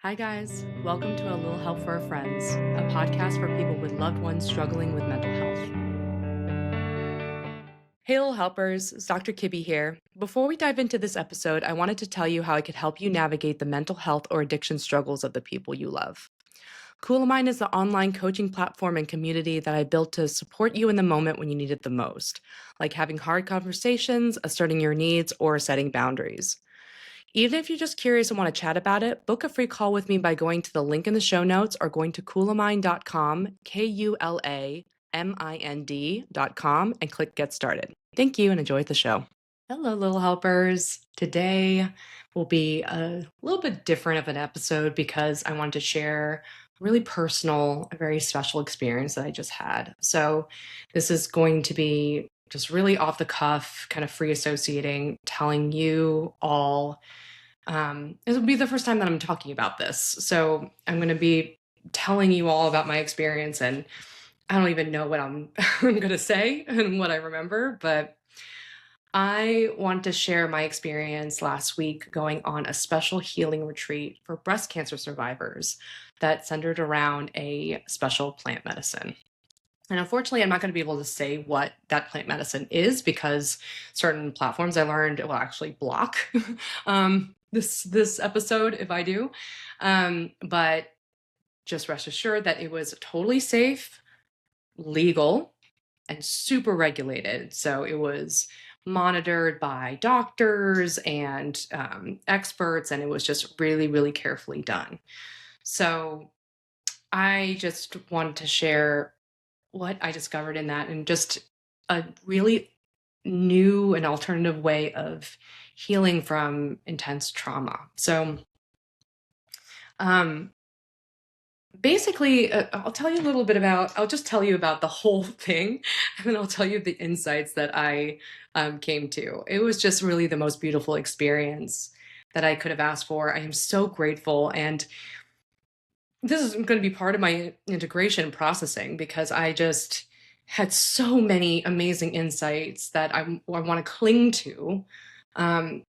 Hi, guys. Welcome to A Little Help for Our Friends, a podcast for people with loved ones struggling with mental health. Hey, little helpers. It's Dr. Kibby here. Before we dive into this episode, I wanted to tell you how I could help you navigate the mental health or addiction struggles of the people you love. Cool of Mine is the online coaching platform and community that I built to support you in the moment when you need it the most, like having hard conversations, asserting your needs, or setting boundaries. Even if you're just curious and want to chat about it, book a free call with me by going to the link in the show notes or going to coolamind.com, KULAMIND.com, and click Get Started. Thank you and enjoy the show. Hello, little helpers. Today will be a little bit different of an episode because I wanted to share a really personal, a very special experience that I just had. So, this is going to be just really off the cuff, kind of free associating, telling you all. This will be the first time that I'm talking about this. So, I'm going to be telling you all about my experience, and I don't even know what I'm, I'm going to say and what I remember, but I want to share my experience last week going on a special healing retreat for breast cancer survivors that centered around a special plant medicine. And unfortunately, I'm not going to be able to say what that plant medicine is because certain platforms I learned will actually block this episode if I do. But just rest assured that it was totally safe, legal, and super regulated. So it was monitored by doctors and experts, and it was just really, really carefully done. So I just wanted to share what I discovered in that and just a really new and alternative way of healing from intense trauma. So, um, basically, I'll just tell you about the whole thing, and then I'll tell you the insights that I came to. It was just really the most beautiful experience that I could have asked for. I am so grateful. And this is going to be part of my integration processing because I just had so many amazing insights that I want to cling to. Um,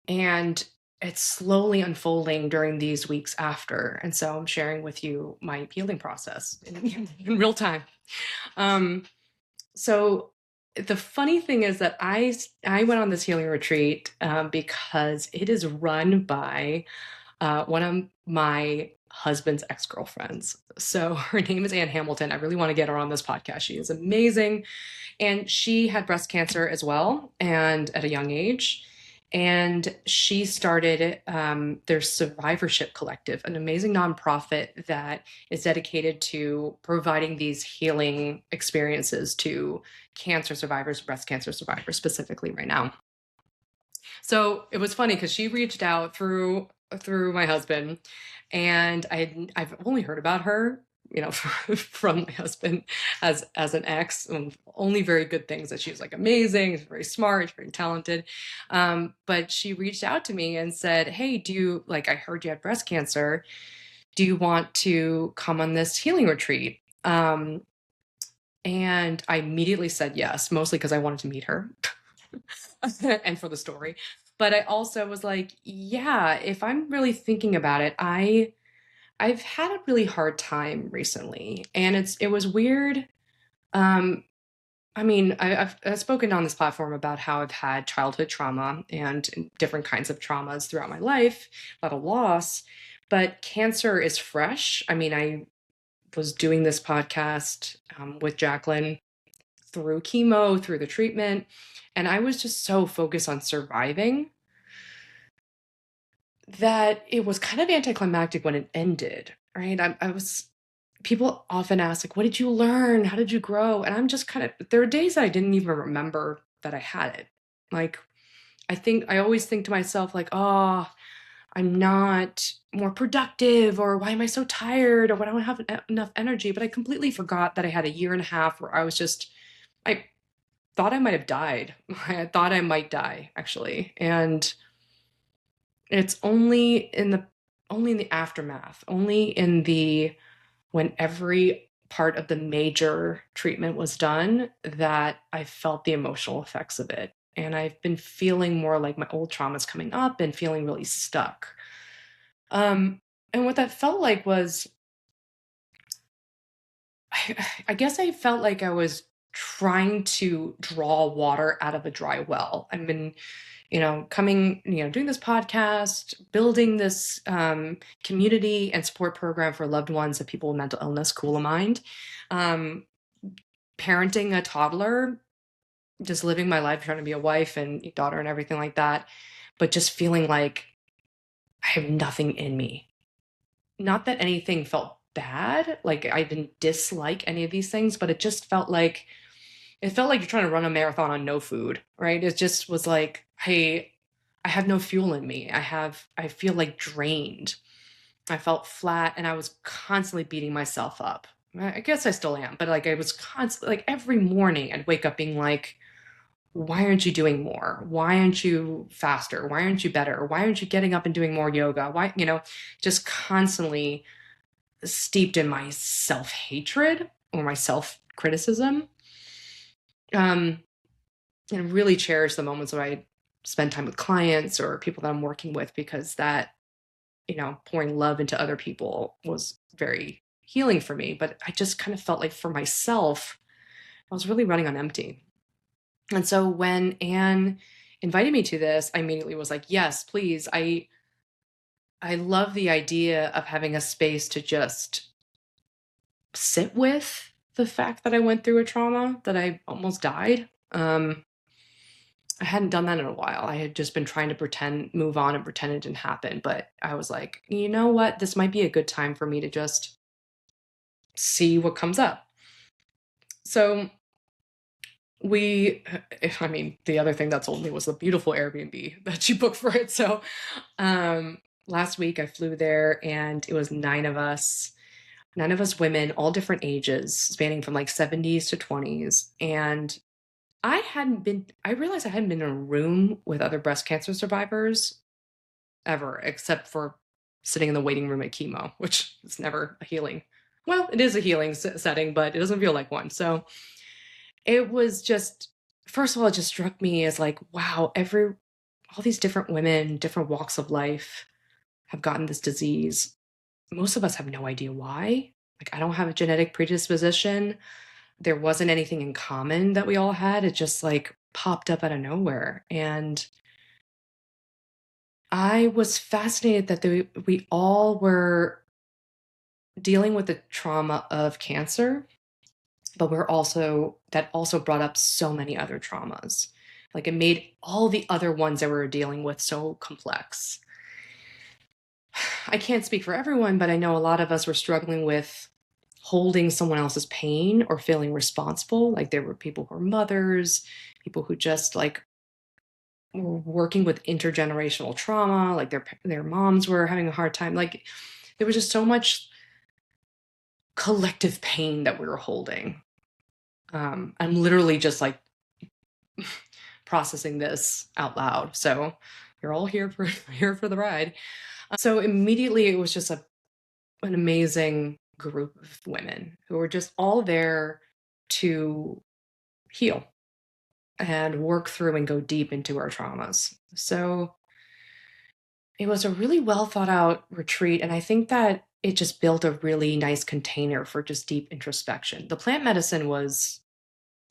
and it's slowly unfolding during these weeks after. And so I'm sharing with you my healing process in real time. Um, so the funny thing is that I went on this healing retreat because it is run by one of my husband's ex-girlfriends. So her name is Ann Hamilton. I really want to get her on this podcast. She is amazing. And she had breast cancer as well, and at a young age. And she started their Survivorship Collective, an amazing nonprofit that is dedicated to providing these healing experiences to cancer survivors, breast cancer survivors specifically right now. So it was funny because she reached out through my husband, and I've only heard about her, from my husband as an ex, only very good things, that she was like amazing, she's very smart, she's very talented. But she reached out to me and said, "Hey, I heard you had breast cancer. Do you want to come on this healing retreat?" And I immediately said yes, mostly because I wanted to meet her and for the story. But I also was like, yeah, if I'm really thinking about it, I've had a really hard time recently, and it was weird. Um, I mean, I've spoken on this platform about how I've had childhood trauma and different kinds of traumas throughout my life, a lot of loss, but cancer is fresh. I mean, I was doing this podcast with Jacqueline through chemo, through the treatment, and I was just so focused on surviving that it was kind of anticlimactic when it ended, right? People often ask, like, what did you learn? How did you grow? And I'm just there are days that I didn't even remember that I had it. Like, I always think to myself, like, oh, I'm not more productive, or why am I so tired, or why don't I have enough energy? But I completely forgot that I had a year and a half where I thought I might have died. I thought I might die, actually. And it's only in the aftermath, only in the when every part of the major treatment was done, that I felt the emotional effects of it. And I've been feeling more like my old traumas coming up and feeling really stuck. And what that felt like was, I guess I felt like I was trying to draw water out of a dry well. I've been, doing this podcast, building this community and support program for loved ones of people with mental illness, Cool of Mind, um, parenting a toddler, just living my life, trying to be a wife and daughter and everything like that, but just feeling like I have nothing in me. Not that anything felt bad, like I didn't dislike any of these things, but it felt like you're trying to run a marathon on no food, right? It just was like, hey, I have no fuel in me. I feel like drained. I felt flat and I was constantly beating myself up. I guess I still am, but like I was constantly, like every morning I'd wake up being like, why aren't you doing more? Why aren't you faster? Why aren't you better? Why aren't you getting up and doing more yoga? Why, just constantly steeped in my self-hatred or my self-criticism. Um, and really cherish the moments where I spend time with clients or people that I'm working with, because that, pouring love into other people was very healing for me. But I just kind of felt like for myself, I was really running on empty. And so when Anne invited me to this, I immediately was like, yes, please. I love the idea of having a space to just sit with the fact that I went through a trauma, that I almost died. I hadn't done that in a while. I had just been trying to move on and pretend it didn't happen. But I was like, you know what? This might be a good time for me to just see what comes up. So the other thing that sold me was the beautiful Airbnb that she booked for it. So last week I flew there and it was nine of us women, all different ages, spanning from like 70s to 20s. And I realized I hadn't been in a room with other breast cancer survivors ever, except for sitting in the waiting room at chemo, which is never a healing. Well, it is a healing setting, but it doesn't feel like one. So it was just, first of all, it just struck me as like, wow, all these different women, different walks of life have gotten this disease. Most of us have no idea why. Like, I don't have a genetic predisposition. There wasn't anything in common that we all had. It just like popped up out of nowhere. And I was fascinated that we all were dealing with the trauma of cancer, but that also brought up so many other traumas. Like, it made all the other ones that we were dealing with so complex. I can't speak for everyone, but I know a lot of us were struggling with holding someone else's pain or feeling responsible. Like, there were people who were mothers, people who just like were working with intergenerational trauma, like their moms were having a hard time. Like, there was just so much collective pain that we were holding. I'm literally just like processing this out loud. So you're all here for here for the ride. So immediately it was just an amazing group of women who were just all there to heal and work through and go deep into our traumas. So it was a really well thought out retreat. And I think that it just built a really nice container for just deep introspection. The plant medicine was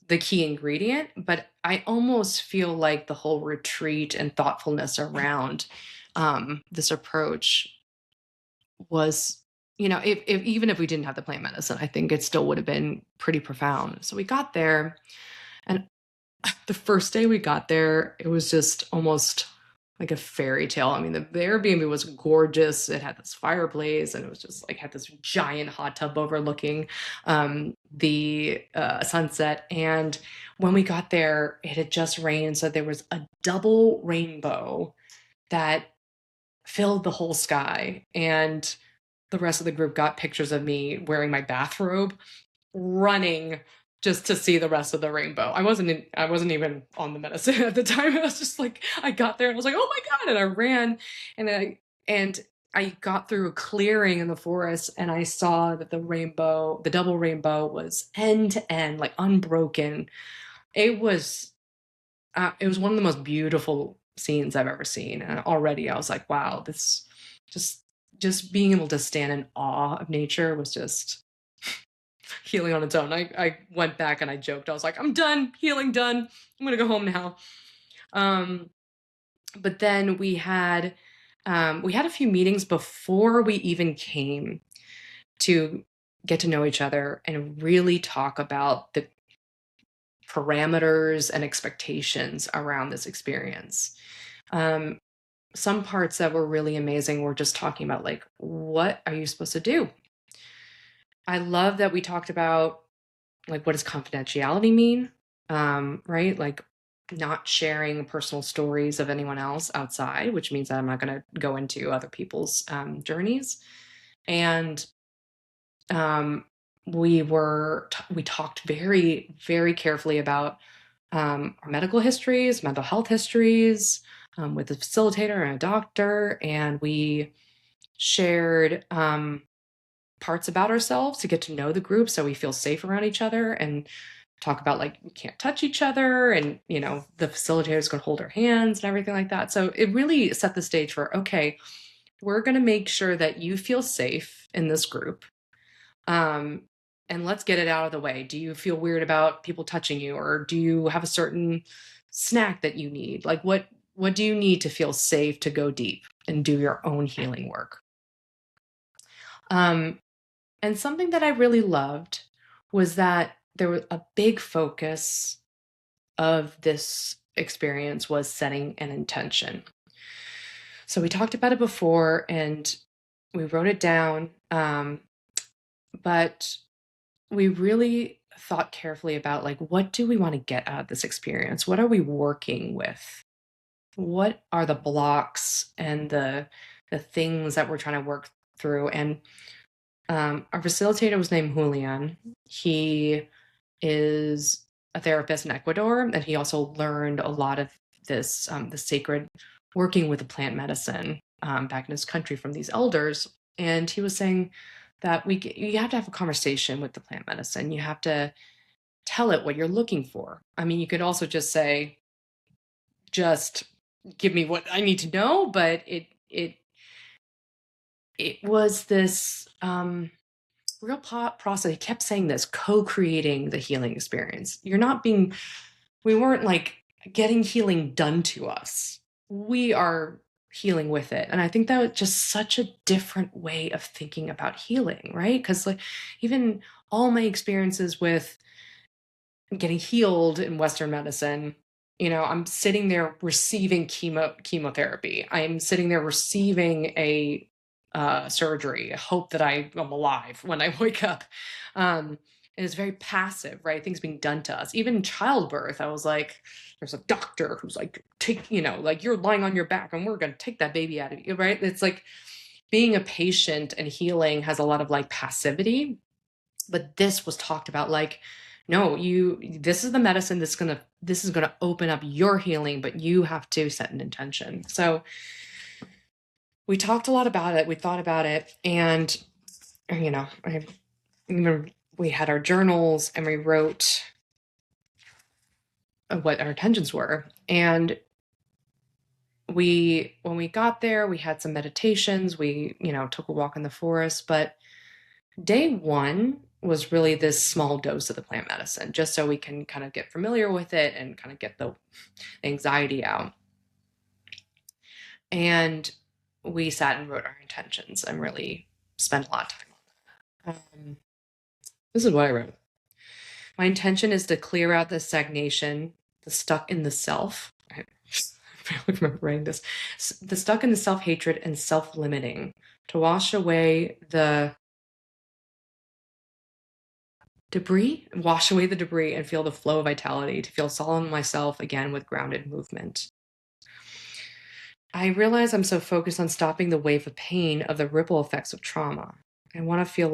the key ingredient, but I almost feel like the whole retreat and thoughtfulness around this approach was, if even if we didn't have the plant medicine, I think it still would have been pretty profound. So we got there, and the first day we got there, it was just almost like a fairy tale. I mean, the Airbnb was gorgeous. It had this fireplace, and it was just like had this giant hot tub overlooking the sunset. And when we got there, it had just rained, so there was a double rainbow that filled the whole sky. And the rest of the group got pictures of me wearing my bathrobe, running just to see the rest of the rainbow. I wasn't even on the medicine at the time. I was just like, I got there and I was like, oh my God. And I ran and I got through a clearing in the forest and I saw that the double rainbow was end to end, like unbroken. It was one of the most beautiful scenes I've ever seen. And already I was like, wow, this just just being able to stand in awe of nature was just healing on its own. I went back and I joked. I was like, I'm done, healing done. I'm gonna go home now. But then we had a few meetings before we even came to get to know each other and really talk about the parameters and expectations around this experience. Some parts that were really amazing were just talking about, like, what are you supposed to do? I love that we talked about, like, what does confidentiality mean? Right? Like, not sharing personal stories of anyone else outside, which means that I'm not going to go into other people's journeys. And um, we talked very, very carefully about our medical histories, mental health histories, with a facilitator and a doctor, and we shared parts about ourselves to get to know the group so we feel safe around each other, and talk about, like, we can't touch each other, and the facilitators could hold our hands and everything like that. So it really set the stage for, okay, we're going to make sure that you feel safe in this group, um, and let's get it out of the way. Do you feel weird about people touching you, or do you have a certain snack that you need? Like, what do you need to feel safe to go deep and do your own healing work? um, and something that I really loved was that there was a big focus of this experience was setting an intention. So we talked about it before and we wrote it down, but we really thought carefully about, like, what do we want to get out of this experience? What are we working with? What are the blocks and the things that we're trying to work through? And our facilitator was named Julian. He is a therapist in Ecuador, and he also learned a lot of this, the sacred working with the plant medicine, back in his country from these elders. And he was saying that you have to have a conversation with the plant medicine. You have to tell it what you're looking for. I mean, you could also just say, just give me what I need to know, but it was this real process. He kept saying this, co-creating the healing experience. We weren't, like, getting healing done to us. We are healing with it. And I think that was just such a different way of thinking about healing, right? Because, like, even all my experiences with getting healed in Western medicine, I'm sitting there receiving chemotherapy. I'm sitting there receiving a surgery, hope that I am alive when I wake up. And it's very passive, right? Things being done to us. Even childbirth, I was like, there's a doctor who's like, like, you're lying on your back and we're going to take that baby out of you, right? It's like being a patient and healing has a lot of, like, passivity. But this was talked about, like, no, this is the medicine this is gonna open up your healing, but you have to set an intention. So we talked a lot about it, we thought about it, and I remember we had our journals and we wrote what our intentions were. And when we got there, we had some meditations, we took a walk in the forest. But day one was really this small dose of the plant medicine, just so we can kind of get familiar with it and kind of get the anxiety out. And we sat and wrote our intentions and really spent a lot of time on that. This is what I wrote. My intention is to clear out the stagnation, the stuck in the self. I barely remember writing this. The stuck in the self-hatred and self-limiting, to wash away the debris and feel the flow of vitality, to feel solid in myself again with grounded movement. I realize I'm so focused on stopping the wave of pain of the ripple effects of trauma. I want to feel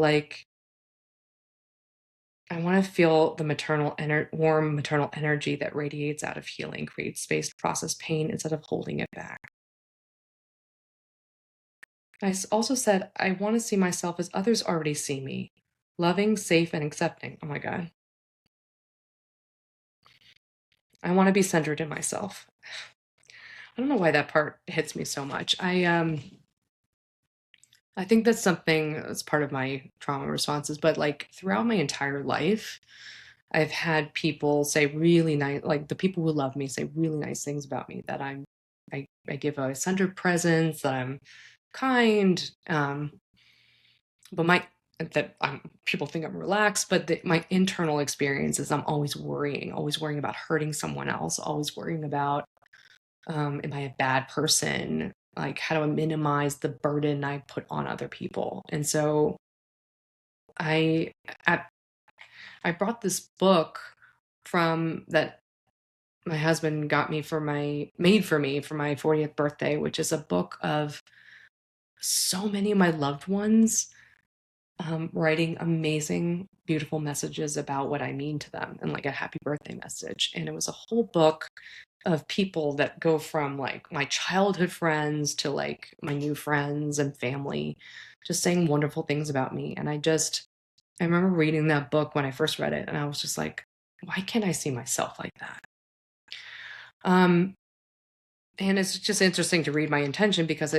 the warm maternal energy that radiates out of healing, creates space to process pain instead of holding it back. I also said, I want to see myself as others already see me, loving, safe, and accepting. Oh my God. I want to be centered in myself. I don't know why that part hits me so much. I think that's something that's part of my trauma responses, but like throughout my entire life, I've had people say really nice, like the people who love me say really nice things about me, that I give a centered presence, that I'm kind, but people think I'm relaxed, but my internal experience is I'm always worrying about hurting someone else, always worrying about, am I a bad person? Like, how do I minimize the burden I put on other people? And so I, I, I brought this book from that my husband made for me for my 40th birthday, which is a book of so many of my loved ones, writing amazing, beautiful messages about what I mean to them, and like a happy birthday message. And it was a whole book of people that go from like my childhood friends to like my new friends and family, just saying wonderful things about me. And I remember reading that book when I first read it, and I was just like, why can't I see myself like that? Um, and it's just interesting to read my intention, because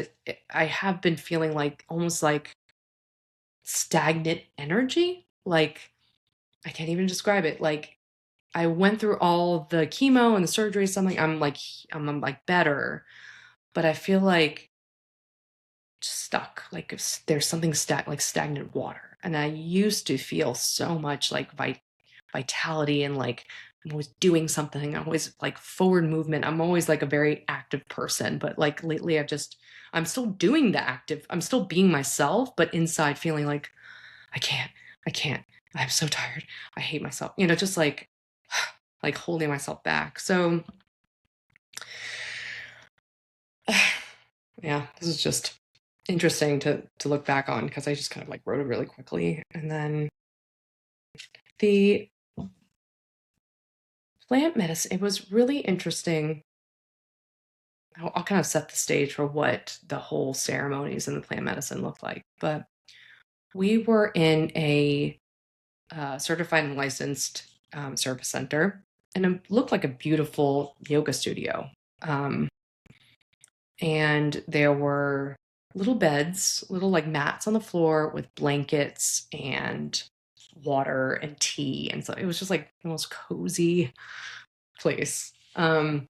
I have been feeling like almost like stagnant energy. Like, I can't even describe it. Like, I went through all the chemo and the surgery, so I'm like better, but I feel like stuck. Like if there's something like stagnant water. And I used to feel so much like vitality, and like I'm always doing something. I'm always like forward movement. I'm always like a very active person. But like lately, I'm still doing the active. I'm still being myself, but inside feeling like I can't, I can't. I'm so tired. I hate myself. Just like holding myself back. So yeah, this is just interesting to look back on, because I just kind of like wrote it really quickly. And then the plant medicine, it was really interesting. I'll kind of set the stage for what the whole ceremonies in the plant medicine looked like. But we were in a certified and licensed service center, and it looked like a beautiful yoga studio. Um, and there were little beds, little like mats on the floor with blankets and water and tea. And so it was just like the most cozy place. And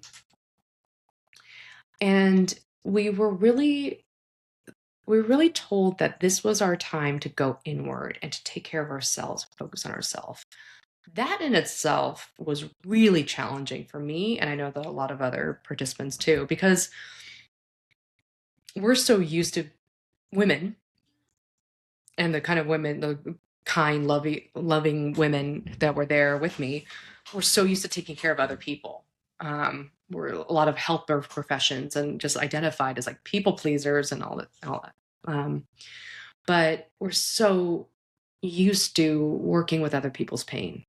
we were really told that this was our time to go inward and to take care of ourselves, focus on ourselves. That in itself was really challenging for me. And I know that a lot of other participants too, because we're so used to women, and the kind of women, the kind, loving women that were there with me, were so used to taking care of other people. We're a lot of helper professions and just identified as like people pleasers and all that. But we're so used to working with other people's pain.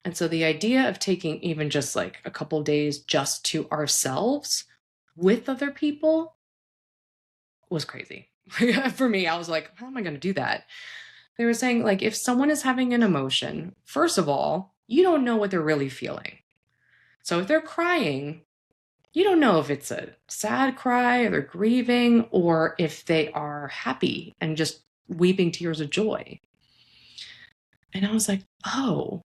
And so the idea of taking even just like a couple of days just to ourselves with other people was crazy. For me, I was like, how am I going to do that? They were saying, like, if someone is having an emotion, first of all, you don't know what they're really feeling. So if they're crying, you don't know if it's a sad cry, or they're grieving, or if they are happy and just weeping tears of joy. And I was like, oh,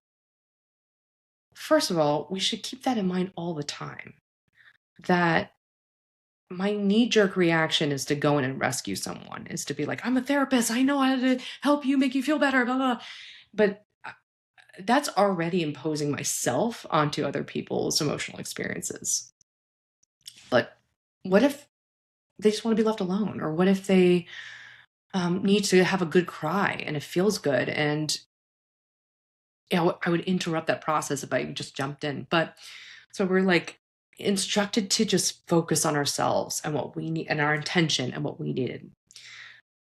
first of all, we should keep that in mind all the time. That my knee-jerk reaction is to go in and rescue someone, is to be like, I'm a therapist, I know how to help you, make you feel better, blah, blah. But that's already imposing myself onto other people's emotional experiences. But what if they just want to be left alone? Or what if they need to have a good cry and it feels good? And I would interrupt that process if I just jumped in. But so we're like instructed to just focus on ourselves and what we need, and our intention and what we needed.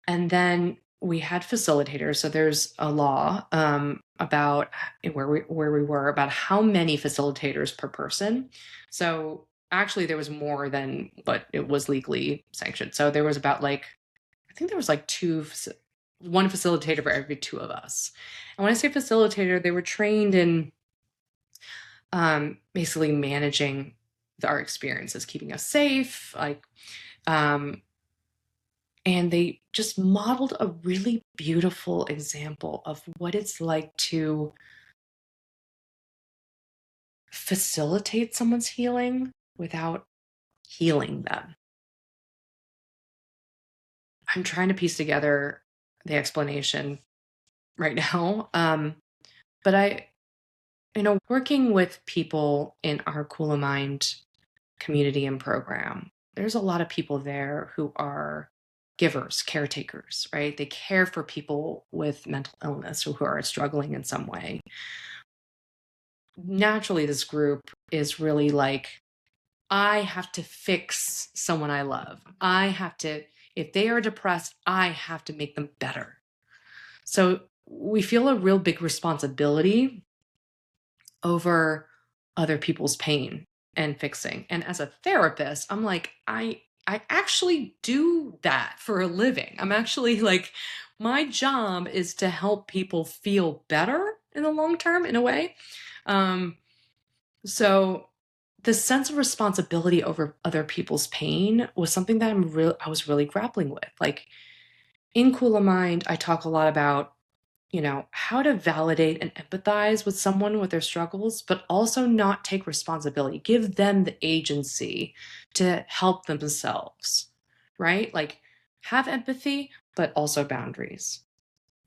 And then we had facilitators. So there's a law about where we were about how many facilitators per person. So actually, there was more than what it was legally sanctioned. So there was about like, I think there was like one facilitator for every two of us. And when I say facilitator, they were trained in basically managing our experiences, keeping us safe, like, um, And they just modeled a really beautiful example of what it's like to facilitate someone's healing without healing them. I'm trying to piece together the explanation right now. But working with people in our Kula Mind community and program, there's a lot of people there who are givers, caretakers, right? They care for people with mental illness or who are struggling in some way. Naturally, this group is really like, I have to fix someone I love. If they are depressed, I have to make them better. So we feel a real big responsibility over other people's pain and fixing. And as a therapist, I'm like, I actually do that for a living. I'm actually like, my job is to help people feel better in the long term, in a way. So the sense of responsibility over other people's pain was something that I was really grappling with. Like in Kula Mind, I talk a lot about how to validate and empathize with someone with their struggles, but also not take responsibility. Give them the agency to help themselves, right? Like have empathy, but also boundaries.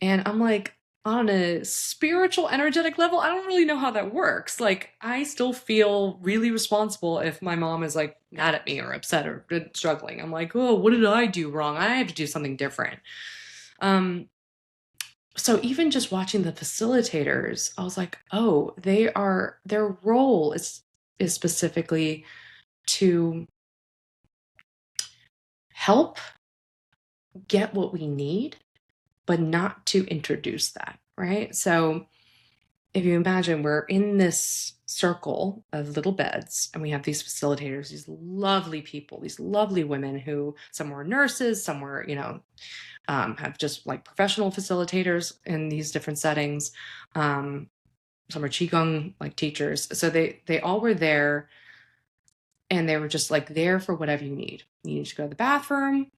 And I'm like, on a spiritual, energetic level, I don't really know how that works. Like, I still feel really responsible if my mom is like mad at me or upset or struggling. I'm like, oh, what did I do wrong? I have to do something different. So even just watching the facilitators, I was like, oh, their role is specifically to help get what we need, but not to introduce that, right? So if you imagine we're in this circle of little beds and we have these facilitators, these lovely people, these lovely women who some were nurses, some were, have just like professional facilitators in these different settings. Some are qigong like teachers. So they all were there, and they were just like there for whatever you need. You need to go to the bathroom,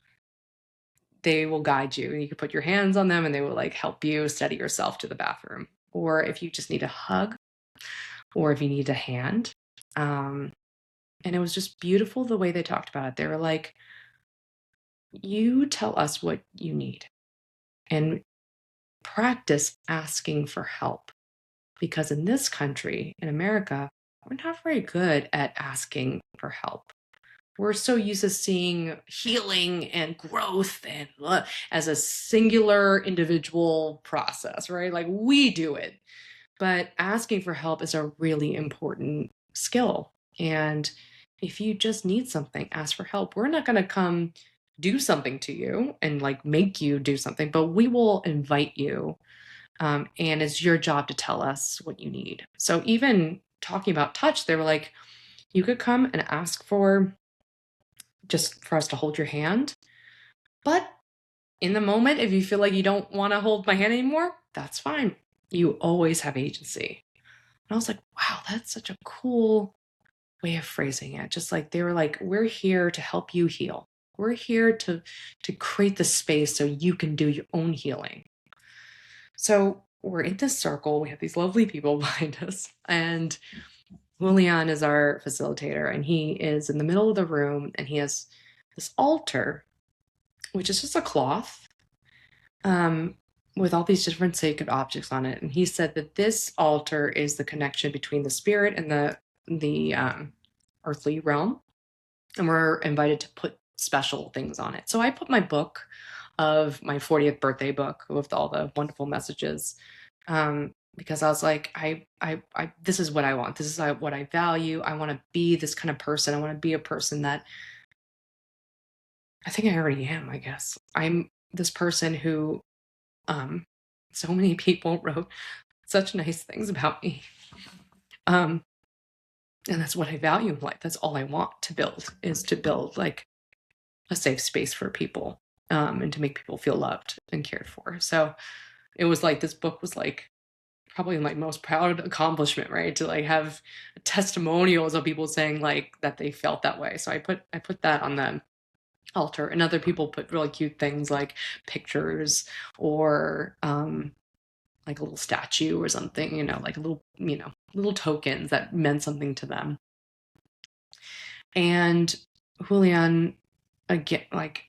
they will guide you. You can put your hands on them and they will like help you steady yourself to the bathroom. Or if you just need a hug, or if you need a hand. And it was just beautiful the way they talked about it. They were like, you tell us what you need and practice asking for help. Because in this country, in America, we're not very good at asking for help. We're so used to seeing healing and growth and as a singular individual process, right? Like we do it. But asking for help is a really important skill. And if you just need something, ask for help. We're not going to come do something to you and like make you do something, but we will invite you. And it's your job to tell us what you need. So even talking about touch, they were like, you could come and ask for just for us to hold your hand. But in the moment, if you feel like you don't want to hold my hand anymore, that's fine. You always have agency. And I was like, wow, that's such a cool way of phrasing it. Just like they were like, we're here to help you heal. We're here to create the space so you can do your own healing. So we're in this circle. We have these lovely people behind us. And Julian is our facilitator, and he is in the middle of the room, and he has this altar, which is just a cloth with all these different sacred objects on it. And he said that this altar is the connection between the spirit and the earthly realm. And we're invited to put special things on it. So I put my book of my 40th birthday book with all the wonderful messages. Because I was like, I this is what I want. This is what I value. I want to be this kind of person. I want to be a person that I think I already am, I guess. I'm this person who, so many people wrote such nice things about me. And that's what I value in life. That's all I want to build, is to build like a safe space for people, and to make people feel loved and cared for. So it was like, this book was like probably my most proud accomplishment, right? To like have testimonials of people saying like that they felt that way. So I put that on altar, and other people put really cute things like pictures or like a little statue or something, like a little, little tokens that meant something to them. And Julian, again, like,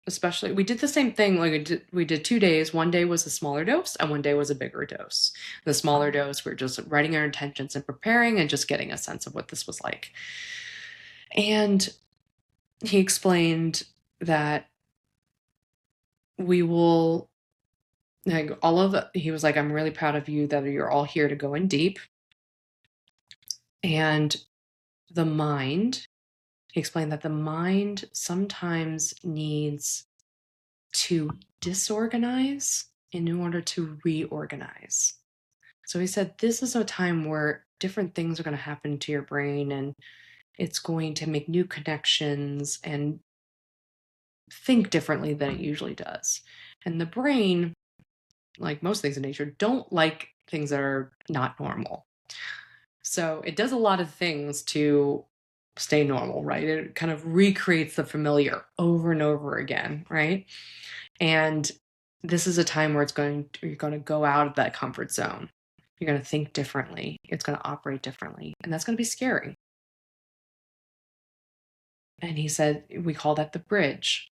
especially, we did the same thing. Like we did 2 days. One day was a smaller dose and one day was a bigger dose. The smaller dose, we're just writing our intentions and preparing and just getting a sense of what this was like. And he explained that we will, like, he was like, I'm really proud of you that you're all here to go in deep. And the mind, he explained that the mind sometimes needs to disorganize in order to reorganize. So he said, this is a time where different things are going to happen to your brain and it's going to make new connections and think differently than it usually does. And the brain, like most things in nature, don't like things that are not normal. So it does a lot of things to stay normal, right? It kind of recreates the familiar over and over again, right? And this is a time where you're going to go out of that comfort zone. You're going to think differently. It's going to operate differently. And that's going to be scary. And he said, we call that the bridge.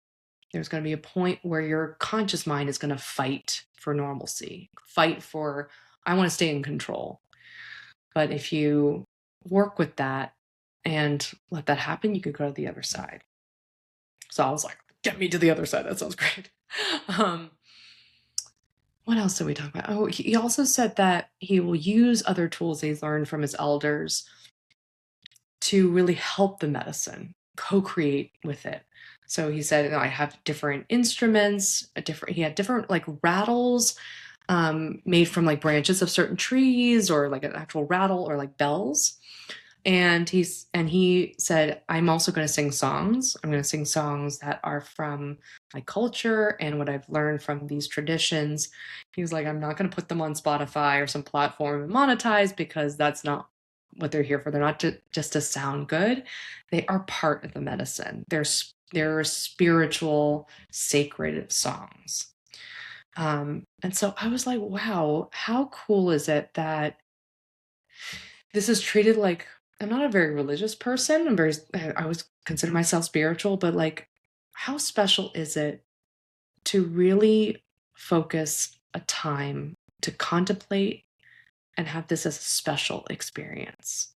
There's going to be a point where your conscious mind is going to fight for normalcy, fight for, I want to stay in control. But if you work with that and let that happen, you could go to the other side. So I was like, get me to the other side. That sounds great. What else did we talk about? Oh, he also said that he will use other tools he's learned from his elders to really help the medicine, co-create with it. So he said, I have different instruments, he had different like rattles made from like branches of certain trees or like an actual rattle or like bells. And he said, I'm also going to sing songs. I'm going to sing songs that are from my culture and what I've learned from these traditions. He was like, I'm not going to put them on Spotify or some platform and monetize because that's not what they're here for. They're not just to sound good. They are part of the medicine. They're spiritual, sacred songs. And so I was like, wow, how cool is it that this is treated like, I'm not a very religious person. I always consider myself spiritual, but like, how special is it to really focus a time to contemplate and have this as a special experience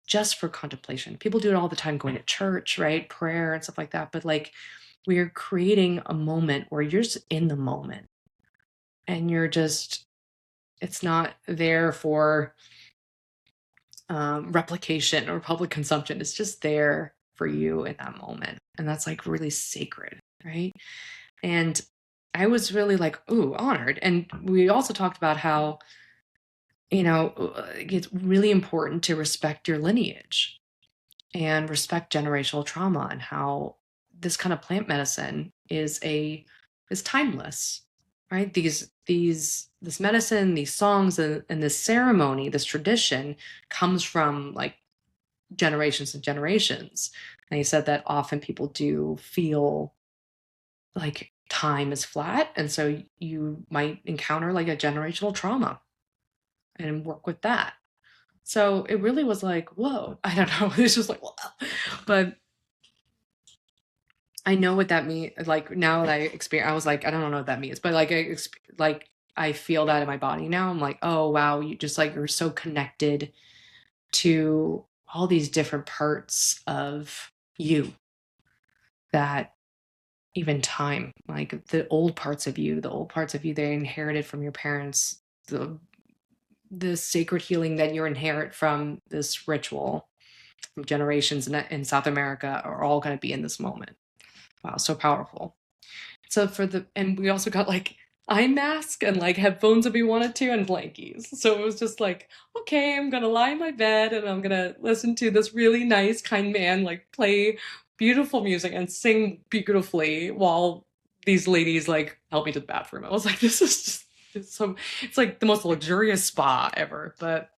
just for contemplation? People do it all the time, going to church, right? Prayer and stuff like that. But like, we're creating a moment where you're just in the moment and it's not there for replication or public consumption. It's just there for you in that moment. And that's like really sacred, right? And I was really like, ooh, honored. And we also talked about how, it's really important to respect your lineage and respect generational trauma and how this kind of plant medicine is timeless, right? This medicine, these songs, and this ceremony, this tradition comes from like generations and generations. And he said that often people do feel like time is flat, and so you might encounter like a generational trauma and work with that. So it really was like, whoa, I don't know. It's just like, whoa. But I know what that means. Like now that I was like, I don't know what that means, but like I feel that in my body now. I'm like, oh wow, you're so connected to all these different parts of you that even time, like the old parts of you they inherited from your parents, the sacred healing that you inherit from this ritual from generations in South America are all going to be in this moment. Wow, so powerful. So and we also got like eye mask and like headphones if we wanted to and blankies. So it was just like, okay, I'm gonna lie in my bed and I'm gonna listen to this really nice, kind man like play beautiful music and sing beautifully while these ladies like help me to the bathroom. I was like, this is just it's like the most luxurious spa ever. But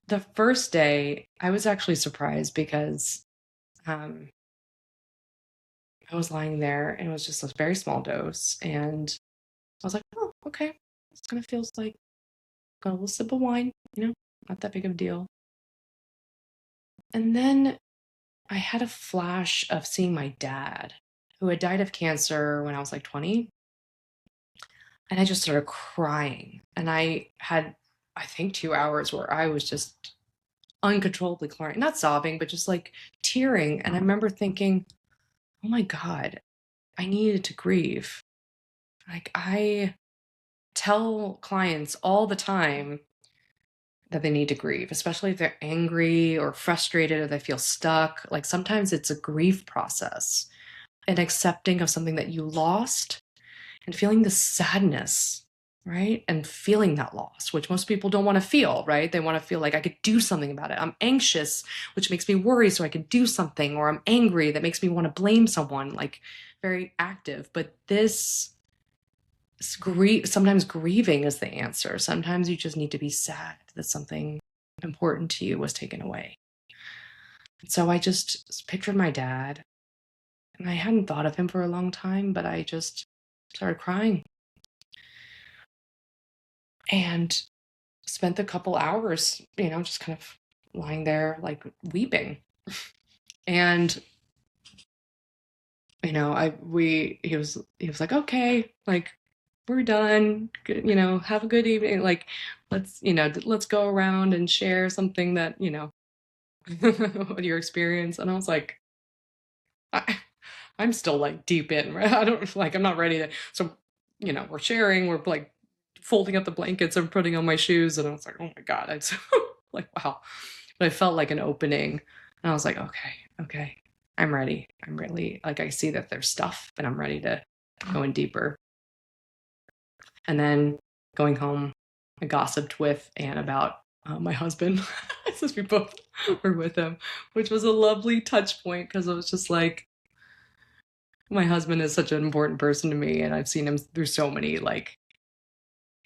the first day I was actually surprised because I was lying there, and it was just a very small dose, and I was like, oh, okay, this kind of feels like got a little sip of wine, not that big of a deal. And then I had a flash of seeing my dad, who had died of cancer when I was like 20. And I just started crying. And I had, I think, 2 hours where I was just uncontrollably crying, not sobbing, but just like tearing. And I remember thinking, oh my God, I needed to grieve. Like, I tell clients all the time that they need to grieve, especially if they're angry or frustrated or they feel stuck. Like, sometimes it's a grief process, an accepting of something that you lost and feeling the sadness, right? And feeling that loss, which most people don't want to feel, right? They want to feel like I could do something about it. I'm anxious, which makes me worry, so I can do something, or I'm angry, that makes me want to blame someone, like very active. But this sometimes grieving is the answer. Sometimes you just need to be sad that something important to you was taken away. So I just pictured my dad, and I hadn't thought of him for a long time, but I just started crying and spent a couple hours, just kind of lying there, like weeping. And he was like, okay, like, we're done, have a good evening, like, let's go around and share something that, your experience. And I was like, I'm still like deep in, right? I'm not ready to. So, we're sharing, we're like folding up the blankets and putting on my shoes. And I was like, oh my God, I'm so like, wow. But I felt like an opening. And I was like, okay, I'm ready. I'm really, like, I see that there's stuff and I'm ready to go in deeper. And then going home, I gossiped with Anne about my husband, since we both were with him, which was a lovely touch point, because it was just like, my husband is such an important person to me, and I've seen him through so many, like,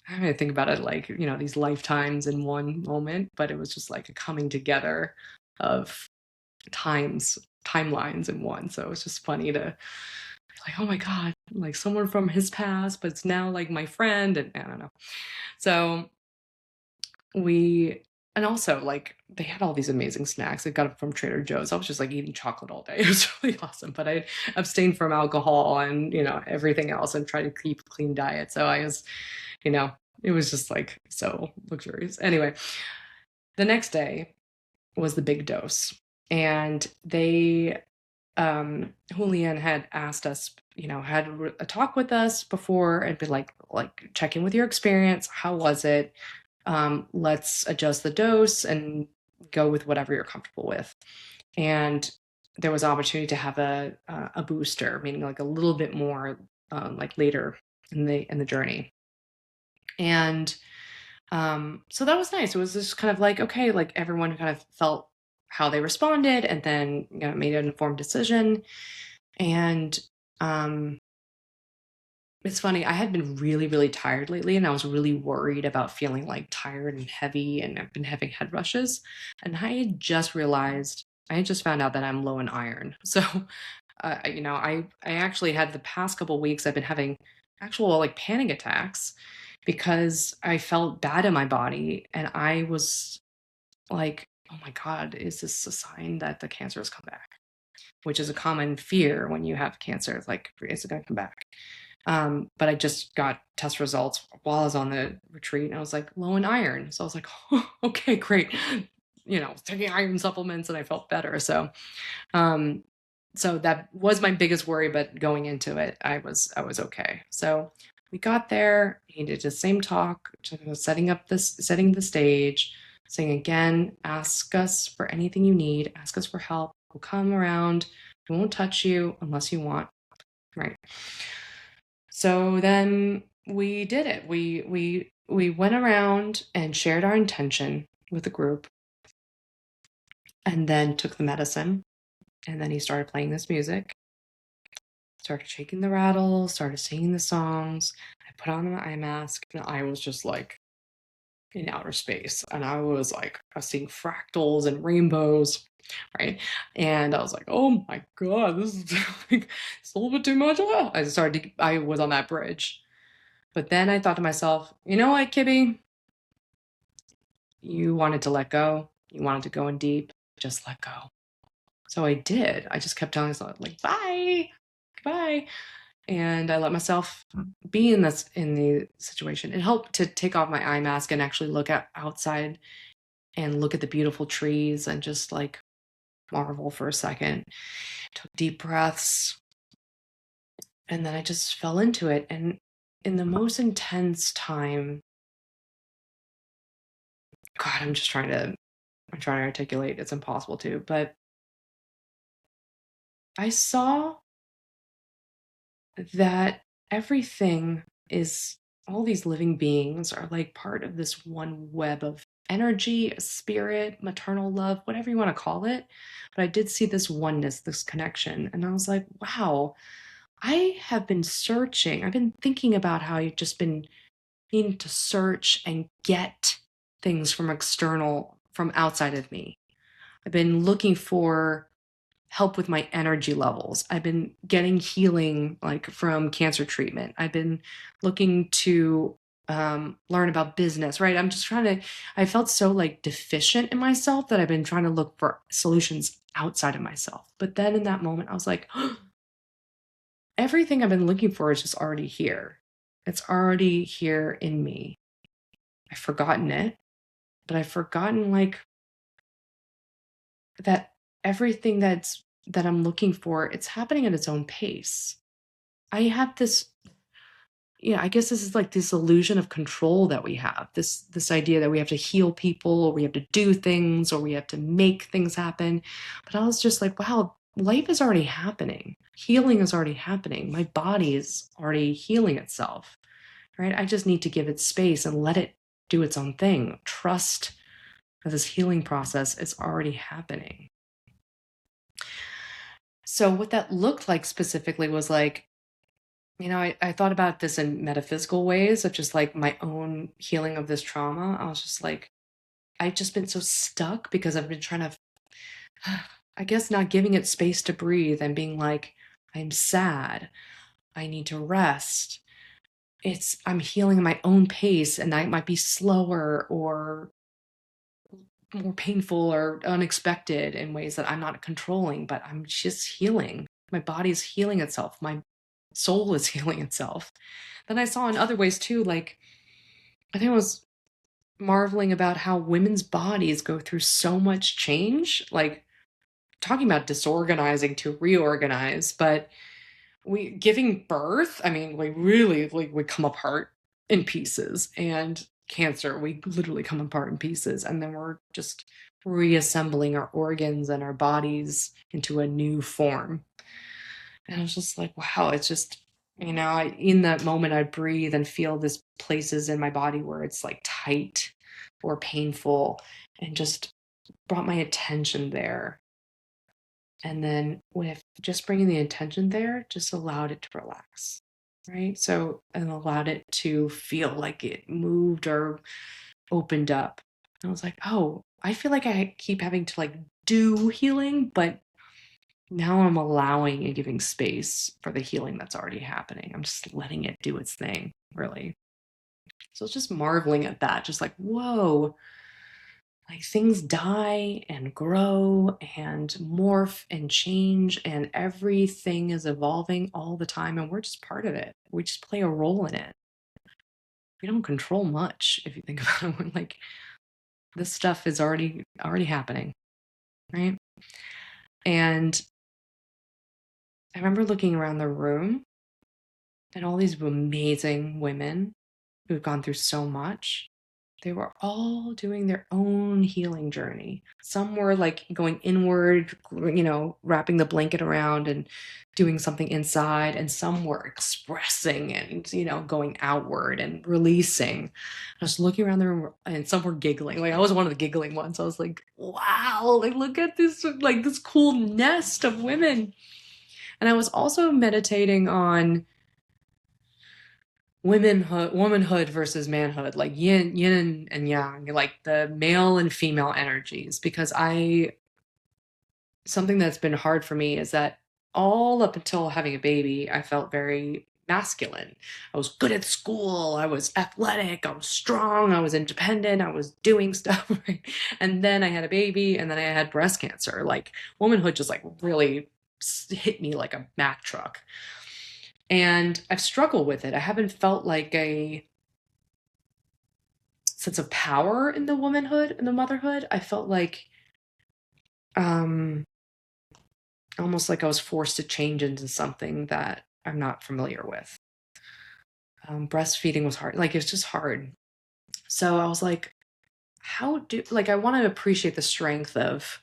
I don't even think about it like, these lifetimes in one moment, but it was just like a coming together of timelines in one. So it was just funny to be like, oh my God, like someone from his past, but it's now like my friend, and I don't know. So and also, like, they had all these amazing snacks. I got them from Trader Joe's. I was just like eating chocolate all day. It was really awesome. But I abstained from alcohol and, everything else, and tried to keep a clean diet. So I was, it was just like so luxurious. Anyway, the next day was the big dose. And Julian had asked us, had a talk with us before and been like check in with your experience. How was it? Let's adjust the dose and go with whatever you're comfortable with. And there was opportunity to have a booster, meaning like a little bit more, like later in the journey. And so that was nice. It was just kind of like, okay, like everyone kind of felt how they responded, and then made an informed decision. And it's funny, I had been really, really tired lately, and I was really worried about feeling like tired and heavy, and I've been having head rushes. And I had just found out that I'm low in iron. So, I actually had the past couple weeks, I've been having actual like panic attacks because I felt bad in my body, and I was like, oh my God, is this a sign that the cancer has come back? Which is a common fear when you have cancer. It's like, is it going to come back? But I just got test results while I was on the retreat, and I was like low in iron. So I was like, oh, okay, great. Taking iron supplements, and I felt better. So, so that was my biggest worry. But going into it, I was okay. So we got there. He did the same talk, setting the stage, saying again, ask us for anything you need, ask us for help. We'll come around. We won't touch you unless you want. Right. So then we did it. We went around and shared our intention with the group, and then took the medicine. And then he started playing this music, started shaking the rattle, started singing the songs. I put on my eye mask, and I was just like in outer space. And I was like, I was seeing fractals and rainbows, right? And I was like, oh my God, this is like, it's a little bit too much. I was on that bridge. But then I thought to myself, you know what, Kibby? You wanted to let go. You wanted to go in deep. Just let go. So I did. I just kept telling myself, like, bye, goodbye. And I let myself be in the situation. It helped to take off my eye mask and actually look outside and look at the beautiful trees and just like marvel for a second. Took deep breaths, and then I just fell into it. And in the most intense time, God, I'm trying to articulate. It's impossible to, but I saw that everything is, all these living beings are like part of this one web of energy, spirit, maternal love, whatever you want to call it. But I did see this oneness, this connection. And I was like, wow, I have been searching. I've been thinking about how I've just been needing to search and get things from outside of me. I've been looking for help with my energy levels. I've been getting healing like from cancer treatment. I've been looking to learn about business, right? I felt so like deficient in myself that I've been trying to look for solutions outside of myself. But then in that moment, I was like, everything I've been looking for is just already here. It's already here in me. I've forgotten it, but I've forgotten like that everything that I'm looking for, it's happening at its own pace. I have this, yeah, I guess this is like this illusion of control that we have. This idea that we have to heal people or we have to do things or we have to make things happen. But I was just like, wow, life is already happening. Healing is already happening. My body is already healing itself. Right? I just need to give it space and let it do its own thing. Trust that this healing process is already happening. So what that looked like specifically was like, I thought about this in metaphysical ways of just like my own healing of this trauma. I was just like, I've just been so stuck because I've been trying to, I guess, not giving it space to breathe and being like, I'm sad. I need to rest. I'm healing at my own pace and that might be slower or more painful or unexpected in ways that I'm not controlling, but I'm just healing. My body's healing itself. My soul is healing itself. Then I saw in other ways too, like, I think I was marveling about how women's bodies go through so much change, like talking about disorganizing to reorganize, but we giving birth, I mean, we really like we come apart in pieces, and cancer, we literally come apart in pieces, and then we're just reassembling our organs and our bodies into a new form. And I was just like, wow, it's just, in that moment, I breathe and feel this places in my body where it's like tight or painful, and just brought my attention there. And then with just bringing the attention there, just allowed it to relax, right? So, and allowed it to feel like it moved or opened up. And I was like, oh, I feel like I keep having to like do healing, but now I'm allowing and giving space for the healing that's already happening. I'm just letting it do its thing, really. So it's just marveling at that, just like, whoa, like things die and grow and morph and change, and everything is evolving all the time, and we're just part of it. We just play a role in it. We don't control much if you think about it. Like, this stuff is already happening, right? And I remember looking around the room and all these amazing women who've gone through so much. They were all doing their own healing journey. Some were like going inward, wrapping the blanket around and doing something inside. And some were expressing and, going outward and releasing. I was looking around the room and some were giggling. Like, I was one of the giggling ones. I was like, wow, like, look at this, like this cool nest of women. And I was also meditating on womanhood versus manhood, like yin and yang, like the male and female energies. Because something that's been hard for me is that all up until having a baby, I felt very masculine. I was good at school, I was athletic, I was strong, I was independent, I was doing stuff, right? And then I had a baby, and then I had breast cancer. Like, womanhood just like really hit me like a Mack truck. And I've struggled with it. I haven't felt like a sense of power in the womanhood and the motherhood. I felt like um almost like I was forced to change into something that I'm not familiar with. Breastfeeding was hard. Like, it's just hard. So I was like, I want to appreciate the strength of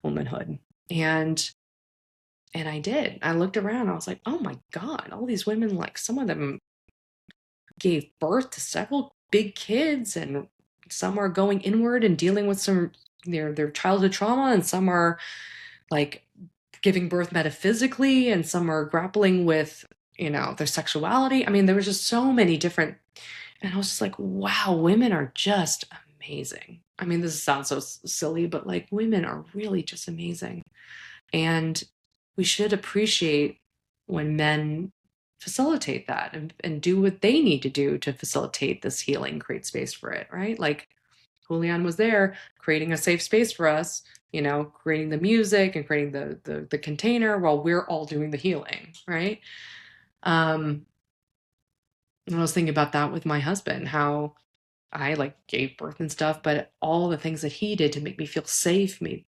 womanhood. And I did. I looked around. I was like, oh my God, all these women, like, some of them gave birth to several big kids, and some are going inward and dealing with some their childhood trauma, and some are like giving birth metaphysically, and some are grappling with, their sexuality. I mean, there was just so many different, and I was just like, wow, women are just amazing. I mean, this sounds so silly, but like, women are really just amazing. And we should appreciate when men facilitate that, and do what they need to do to facilitate this healing, create space for it, right? Like, Julian was there creating a safe space for us, creating the music and creating the container while we're all doing the healing, right? And I was thinking about that with my husband, how I like gave birth and stuff, but all the things that he did to make me feel safe, make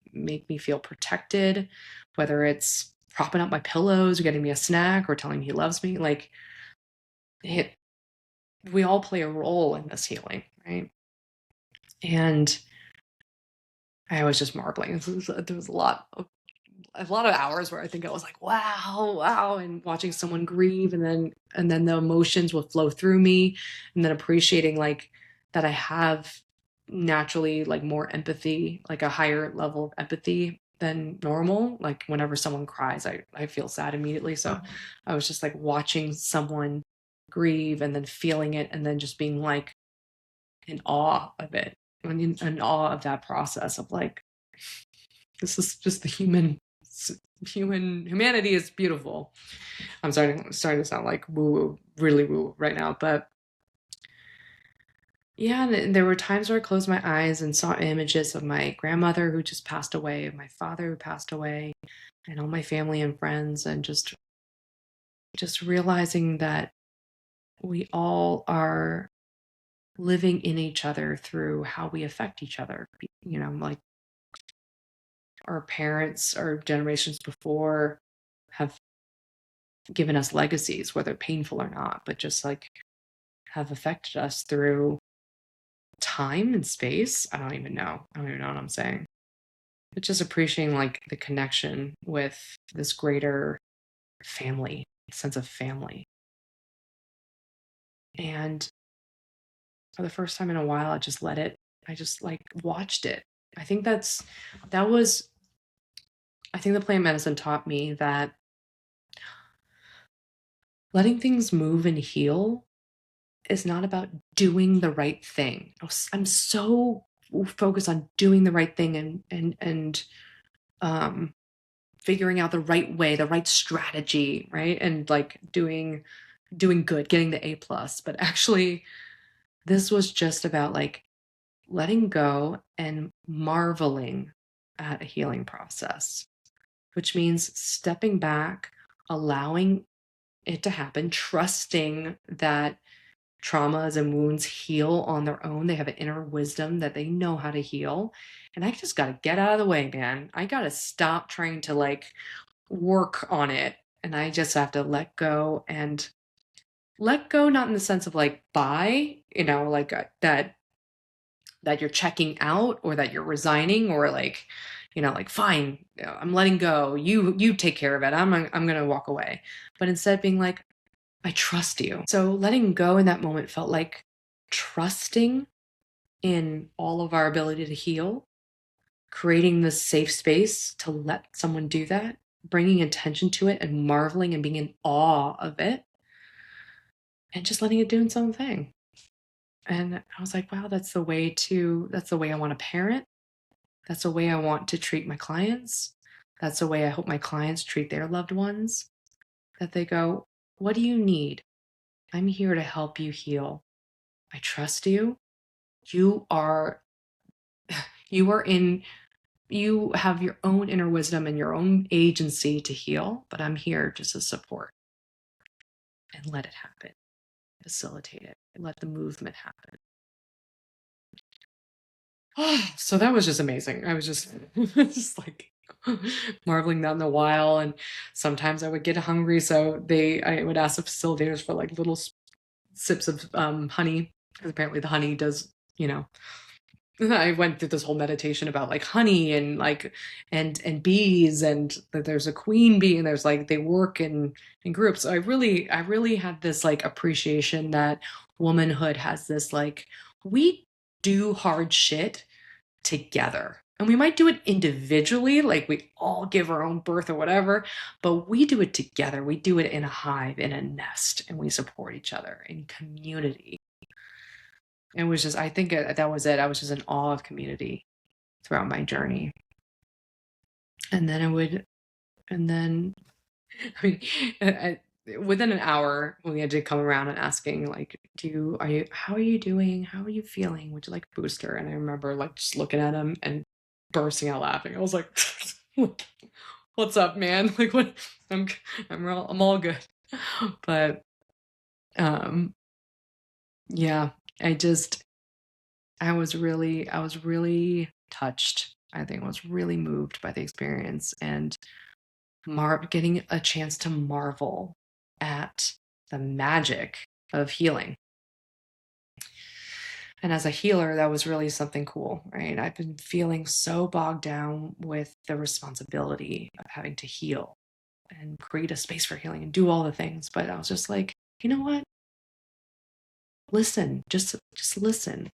me feel protected, whether it's propping up my pillows or getting me a snack or telling me he loves me, like, we all play a role in this healing, right? And I was just marveling. There was a lot of hours where I think I was like, wow, wow, and watching someone grieve, and then the emotions will flow through me, and then appreciating like that I have naturally like more empathy, like a higher level of empathy than normal. Like, whenever someone cries, I feel sad immediately. So I was just like watching someone grieve, and then feeling it, and then just being like in awe of it, in awe of that process of like, this is just the humanity is beautiful. I'm starting to sound like woo woo, really woo right now, but yeah, there were times where I closed my eyes and saw images of my grandmother who just passed away, of my father who passed away, and all my family and friends, and just realizing that we all are living in each other through how we affect each other. Like, our parents or generations before have given us legacies, whether painful or not, but just like have affected us through time and space. I don't even know. I don't even know what I'm saying. But just appreciating like the connection with this greater family, sense of family. And for the first time in a while, I just like watched it. I think that was, I think the plant medicine taught me that letting things move and heal is not about doing the right thing. I'm so focused on doing the right thing, and um, figuring out the right way, the right strategy, right? And like doing good, getting the A+. But actually, this was just about like letting go and marveling at a healing process, which means stepping back, allowing it to happen, trusting that traumas and wounds heal on their own. They have an inner wisdom that they know how to heal. And I just got to get out of the way, man. I got to stop trying to like work on it. And I just have to let go, and let go, not in the sense of like, bye, like that you're checking out, or that you're resigning, or like, like, fine, I'm letting go. You take care of it. I'm going to walk away. But instead being like, I trust you. So letting go in that moment felt like trusting in all of our ability to heal, creating this safe space to let someone do that, bringing attention to it and marveling and being in awe of it. and just letting it do its own thing. And I was like, wow, that's the way I want to parent. That's the way I want to treat my clients. That's the way I hope my clients treat their loved ones. That they go, what do you need? I'm here to help you heal. I trust you. You are you are in you have your own inner wisdom and your own agency to heal, but I'm here just to support and let it happen. Facilitate it. Let the movement happen. So that was just amazing. I was just just like marveling that in a while. And sometimes I would get hungry, so I would ask the facilitators for like little sips of honey, because apparently the honey does, you know. I went through this whole meditation about like honey and like and bees, and that there's a queen bee, and there's like they work in groups. So I really had this like appreciation that womanhood has this like, we do hard shit together. And we might do it individually, like we all give our own birth or whatever, but we do it together. We do it in a hive, in a nest, and we support each other in community. It was just, I think that was it. I was just in awe of community throughout my journey. And then I mean, within an hour, we had to come around and asking, like, how are you doing? How are you feeling? Would you like a booster? And I remember like just looking at him and bursting out laughing. I was like, what's up, man? Like, what? I'm all good. But, yeah, I was really touched. I think I was really moved by the experience, and getting a chance to marvel at the magic of healing. And as a healer, that was really something cool, right? I've been feeling so bogged down with the responsibility of having to heal and create a space for healing and do all the things. But I was just like, you know what? Listen, just listen.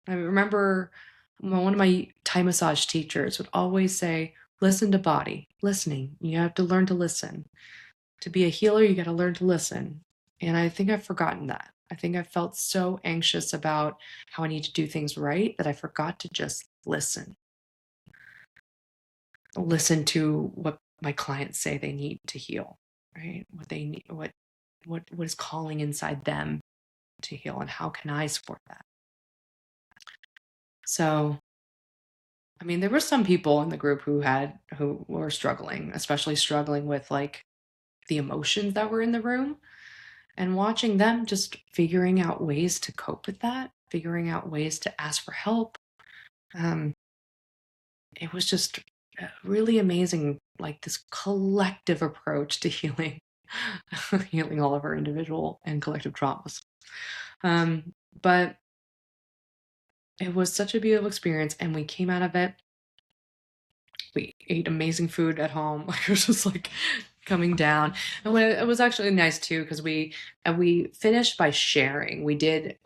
I remember one of my Thai massage teachers would always say, listen to body, listening. You have to learn to listen. To be a healer, you got to learn to listen. And I think I've forgotten that. I think I felt so anxious about how I need to do things right that I forgot to just listen. Listen to what my clients say they need to heal, right? What they need, what is calling inside them to heal, and how can I support that? So, I mean, there were some people in the group who were struggling, especially struggling with like the emotions that were in the room, and watching them just figuring out ways to cope with that, figuring out ways to ask for help. It was just really amazing, like this collective approach to healing, healing all of our individual and collective traumas. But it was such a beautiful experience, and we came out of it. We ate amazing food at home. It was just like coming down, and it was actually nice too, because we finished by sharing. We did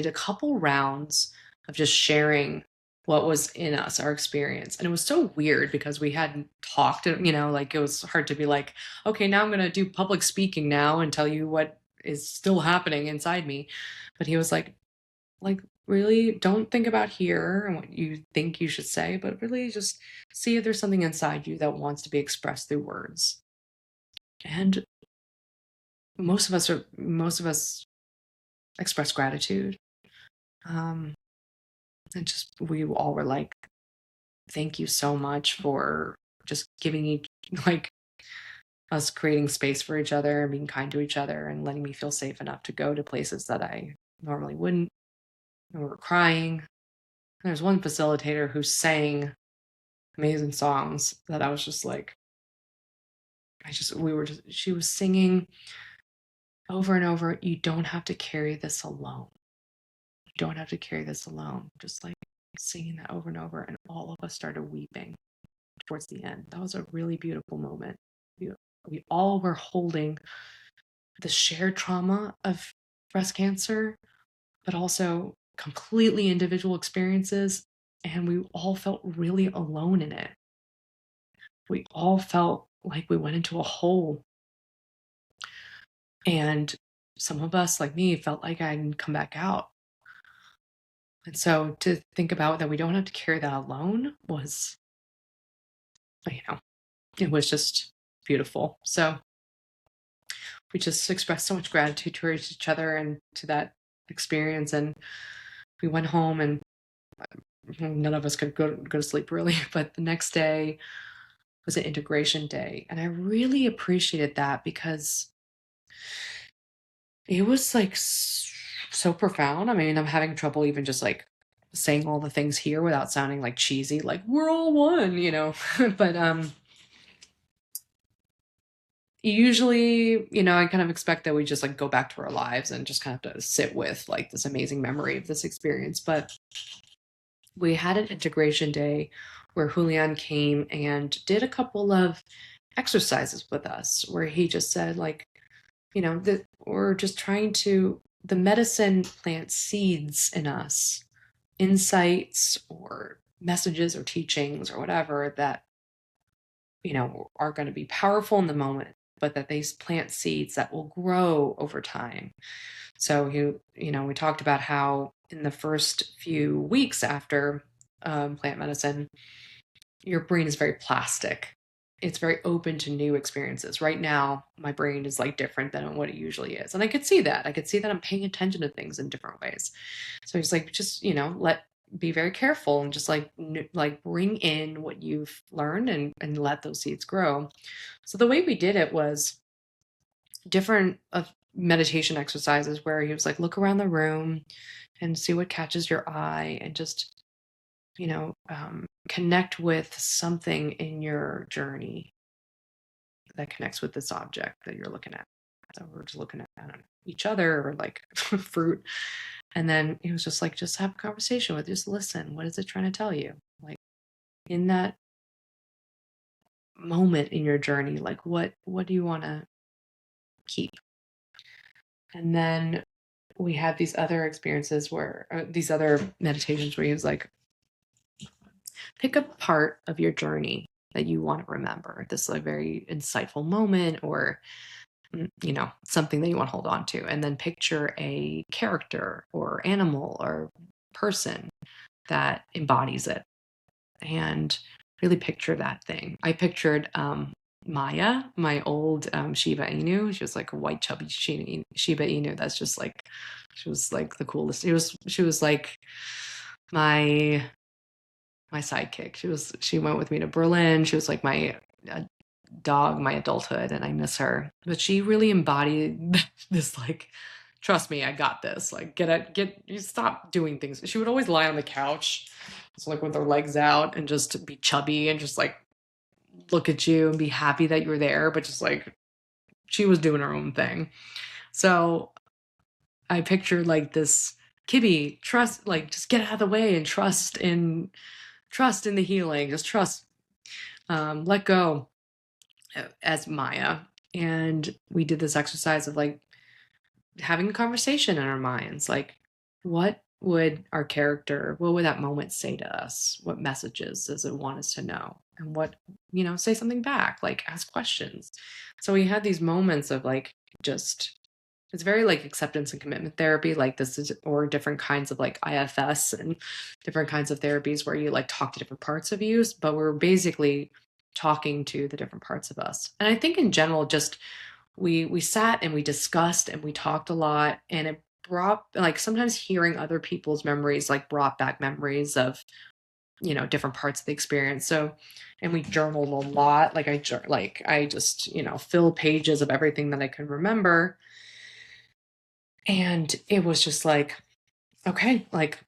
a couple rounds of just sharing what was in us, our experience, and it was so weird because we hadn't talked. Like it was hard to be like, okay, now I'm gonna do public speaking now and tell you what is still happening inside me. But he was like, really don't think about here and what you think you should say, but really just see if there's something inside you that wants to be expressed through words. And most of us express gratitude. And just we all were like, thank you so much for just giving each, like, us creating space for each other and being kind to each other and letting me feel safe enough to go to places that I normally wouldn't. And we were crying. There's one facilitator who sang amazing songs that I was just like, she was singing over and over, you don't have to carry this alone. You don't have to carry this alone. Just like singing that over and over. And all of us started weeping towards the end. That was a really beautiful moment. We all were holding the shared trauma of breast cancer, but also completely individual experiences. And we all felt really alone in it. We all felt like we went into a hole. And some of us, like me, felt like I didn't come back out. And so to think about that we don't have to carry that alone was, it was just beautiful. So we just expressed so much gratitude towards each other and to that experience. And we went home, and none of us could go to sleep really. But the next day was an integration day. And I really appreciated that because it was like so profound. I mean, I'm having trouble even just like saying all the things here without sounding like cheesy, like we're all one, but usually, I kind of expect that we just like go back to our lives and just kind of have to sit with like this amazing memory of this experience. But we had an integration day where Julian came and did a couple of exercises with us where he just said like, that we're just trying to, the medicine plant seeds in us, insights or messages or teachings or whatever that, are going to be powerful in the moment, but that these plant seeds that will grow over time. So we talked about how in the first few weeks after plant medicine, your brain is very plastic. It's very open to new experiences. Right now, my brain is like different than what it usually is. And I could see that. I could see that I'm paying attention to things in different ways. So he's like, just, be very careful and just like bring in what you've learned and let those seeds grow. So the way we did it was different meditation exercises where he was like, look around the room and see what catches your eye and just, connect with something in your journey that connects with this object that you're looking at. So we're just looking at, I don't know, each other or like fruit. And then he was just like, just have a conversation with, just listen. What is it trying to tell you? Like in that moment in your journey, like what do you want to keep? And then we had these other experiences where these other meditations where he was like, pick a part of your journey that you want to remember, this like very insightful moment or something that you want to hold on to, and then picture a character or animal or person that embodies it and really picture that thing. I pictured Maya, my old Shiba Inu. She was like a white chubby Shiba Inu. That's just like, she was like the coolest. She was like my sidekick. She went with me to Berlin. She was like my dog, my adulthood, and I miss her. But she really embodied this like, trust me, I got this. Like you stop doing things. She would always lie on the couch, just like with her legs out and just be chubby and just like look at you and be happy that you're there, but just like she was doing her own thing. So I pictured like this Kibby, trust, like just get out of the way and trust in the healing, just trust, let go as Maya. And we did this exercise of like having a conversation in our minds, like what would that moment say to us? What messages does it want us to know? And what, say something back, like ask questions. So we had these moments of like, just, it's very like acceptance and commitment therapy, like this is, or different kinds of like IFS and different kinds of therapies where you like talk to different parts of you, but we're basically talking to the different parts of us. And I think in general, just we sat and we discussed and we talked a lot, and it brought like sometimes hearing other people's memories like brought back memories of different parts of the experience. So, and we journaled a lot. Like I just fill pages of everything that I can remember, and it was just like, okay, like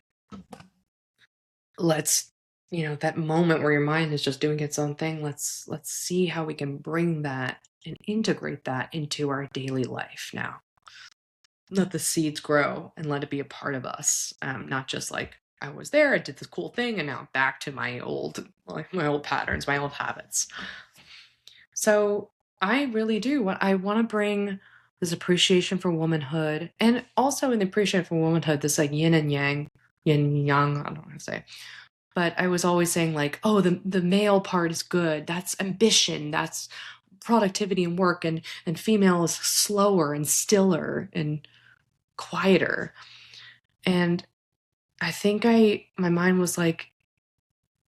let's that moment where your mind is just doing its own thing, let's see how we can bring that and integrate that into our daily life now. Let the seeds grow and let it be a part of us, not just like I was there, I did this cool thing, and now I'm back to my old patterns, my old habits. So I really do I want to bring this appreciation for womanhood, and also in the appreciation for womanhood, this like yin and yang, I don't know how to say. But I was always saying like, oh, the male part is good. That's ambition. That's productivity and work, and female is slower and stiller and quieter. And I think my mind was like,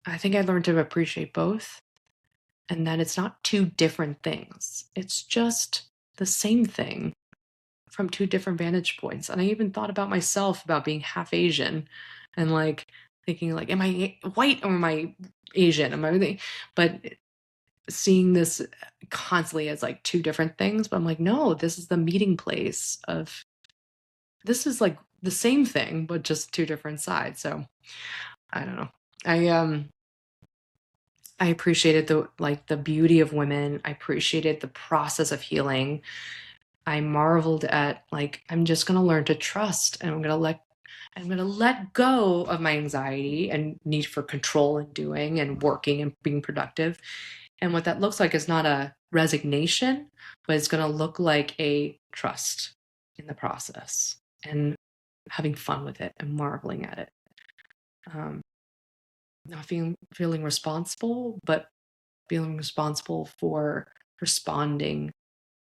I think I learned to appreciate both, and that it's not two different things. It's just the same thing from two different vantage points. And I even thought about myself, about being half Asian, and like thinking like, am I white or am I Asian? Am I everything? But seeing this constantly as like two different things, but I'm like, no, this is the meeting place of, this is like the same thing, but just two different sides. So I don't know. I appreciated the beauty of women. I appreciated the process of healing. I marveled at, like, I'm just going to learn to trust, and I'm going to let go of my anxiety and need for control and doing and working and being productive. And what that looks like is not a resignation, but it's going to look like a trust in the process and having fun with it and marveling at it. Not feeling responsible, but feeling responsible for responding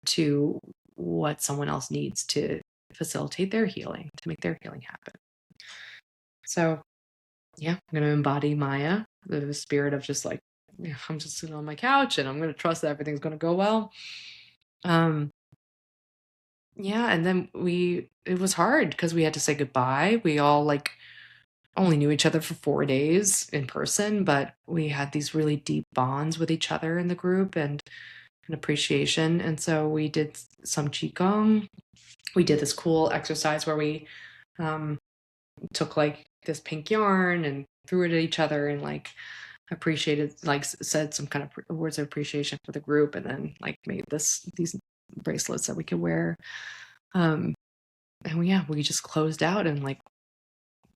to what someone else needs to facilitate their healing, to make their healing happen. So yeah, I'm going to embody Maya, the spirit of just like, I'm just sitting on my couch and I'm going to trust that everything's going to go well. Yeah, and then it was hard because we had to say goodbye. We all like only knew each other for 4 days in person, but we had these really deep bonds with each other in the group, and an appreciation. And so we did some qigong. We did this cool exercise where we took like this pink yarn and threw it at each other and like appreciated, like said some kind of words of appreciation for the group, and then like made these bracelets that we could wear. And we just closed out and like